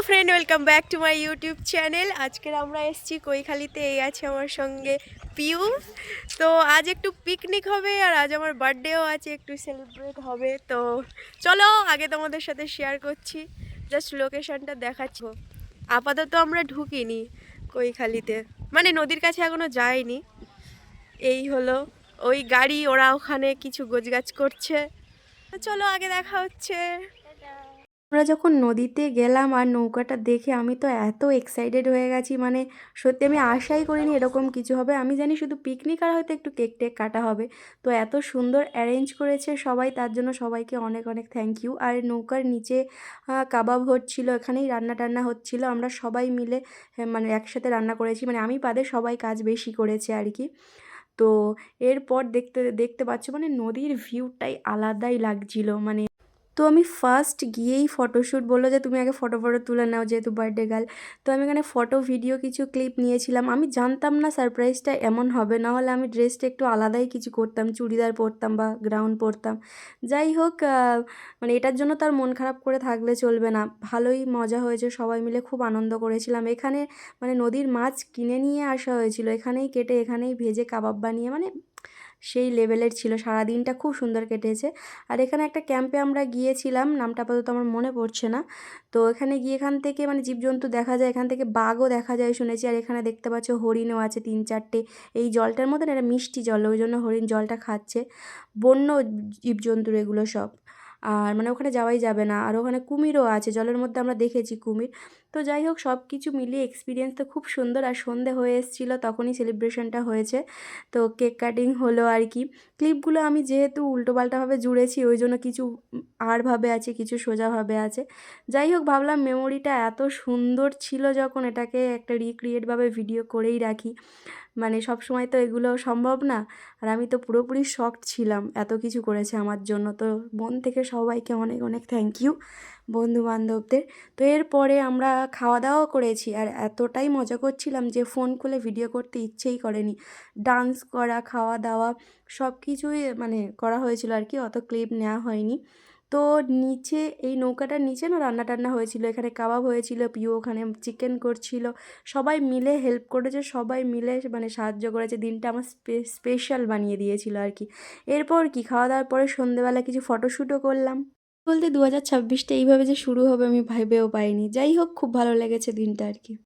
Friend, welcome back to my YouTube channel. আজকের আমরা এসেছি কৈখালিতে। এই আছে আমার সঙ্গে পিউ। তো আজ একটু পিকনিক হবে আর আজ আমার বার্থডেও আছে, একটু সেলিব্রেট হবে। তো চলো আগে তোমাদের সাথে শেয়ার করছি, জাস্ট লোকেশনটা দেখাচ্ছি। আপাতত আমরা ঢুকিনি কৈখালিতে, মানে নদীর কাছে এখনো যাইনি। এই হলো ওই গাড়ি, ওরা ওখানে কিছু গোছগাছ করছে। তো চলো আগে দেখা হচ্ছে। আমরা যখন নদীতে গেলাম আর নৌকাটা দেখে আমি তো এত এক্সাইটেড হয়ে গেছি, মানে সত্যি আমি আশাই করিনি এরকম কিছু হবে। আমি জানি শুধু পিকনিক আর হয়তো একটু কেক টেক কাটা হবে। তো এত সুন্দর অ্যারেঞ্জ করেছে সবাই, তার জন্য সবাইকে অনেক অনেক থ্যাংক ইউ। আর নৌকার নিচে কাবাব হচ্ছিল, এখানেই রান্না টান্না হচ্ছিল। আমরা সবাই মিলে মানে একসাথে রান্না করেছি, মানে আমি বাদে সবাই কাজ বেশি করেছে আর কি। তো এরপর দেখতে দেখতে পাচ্ছ মানে নদীর ভিউটাই আলাদাই লাগছিল। মানে তো আমি ফার্স্ট গিয়েই ফটোশ্যুট বললো যে তুমি আগে ফটো তুলে নাও, যেহেতু বার্থডে গার্ল। তো আমি এখানে ফটো ভিডিও কিছু ক্লিপ নিয়েছিলাম। আমি জানতাম না সারপ্রাইজটা এমন হবে, না হলে আমি ড্রেসটা একটু আলাদাই কিছু করতাম, চুড়িদার পরতাম বা গ্রাউন পরতাম। যাই হোক, মানে এটার জন্য তার মন খারাপ করে থাকলে চলবে না। ভালোই মজা হয়েছে, সবাই মিলে খুব আনন্দ করেছিলাম। এখানে মানে নদীর মাছ কিনে নিয়ে আসা হয়েছিল, এখানেই কেটে এখানেই ভেজে কাবাব বানিয়ে, মানে সেই লেভেলের ছিল। সারাদিনটা খুব সুন্দর কেটেছে। আর এখানে একটা ক্যাম্পে আমরা গিয়েছিলাম, নামটা আপাতত আমার মনে পড়ছে না। তো এখানে গিয়ে এখান থেকে মানে জীবজন্তু দেখা যায়, এখান থেকে বাঘও দেখা যায় শুনেছি। আর এখানে দেখতে পাচ্ছ হরিণও আছে 3-4টে। এই জলটার মধ্যে না, এটা মিষ্টি জল, ওই জন্য হরিণ জলটা খাচ্ছে। বন্য জীবজন্তুর এগুলো সব। আর মানে ওখানে যাওয়াই যাবে না। আর ওখানে কুমিরও আছে জলের মধ্যে, আমরা দেখেছি কুমির। তো যাই হোক, সব কিছু মিলিয়ে এক্সপিরিয়েন্স তো খুব সুন্দর। আর সন্ধে হয়ে এসেছিলো, তখনই সেলিব্রেশনটা হয়েছে। তো কেক কাটিং হলো আর কি। ক্লিপগুলো আমি যেহেতু উল্টোপাল্টাভাবে জুড়েছি, ওই জন্য কিছু আড়ভাবে আছে, কিছু সোজাভাবে আছে। যাই হোক, ভাবলাম মেমোরিটা এত সুন্দর ছিল যখন, এটাকে একটা রিক্রিয়েটভাবে ভিডিও করেই রাখি। মানে সব সময় তো এগুলো সম্ভব না। আর আমি তো পুরোপুরি শকড ছিলাম, এত কিছু করেছে আমার জন্য। তো মন থেকে সবাইকে অনেক অনেক থ্যাংক ইউ, বন্ধুবান্ধবদের। তো এরপরে আমরা খাওয়া দাওয়াও করেছি, আর এতটাই মজা করছিলাম যে ফোন খুলে ভিডিও করতে ইচ্ছেই করেনি। ডান্স করা, খাওয়া দাওয়া সব কিছুই মানে করা হয়েছিল আর কি, অত ক্লিপ নেওয়া হয়নি। তো নিচে এই নৌকাটার নিচে না রান্না টান্না হয়েছিল, এখানে কাবাব হয়েছিল, পিউ ওখানে চিকেন করছিল। সবাই মিলে হেল্প করেছে, সবাই মিলে মানে সাহায্য করেছে, দিনটা আমার স্পেশাল বানিয়ে দিয়েছিল আর কি। এরপর কি, খাওয়া দাওয়ার পরে সন্ধেবেলা কিছু ফটোশ্যুটও করলাম। বলতে 2026টা এইভাবে যে শুরু হবে আমি ভেবেও পাইনি। যাই হোক, খুব ভালো লেগেছে দিনটা আর কি।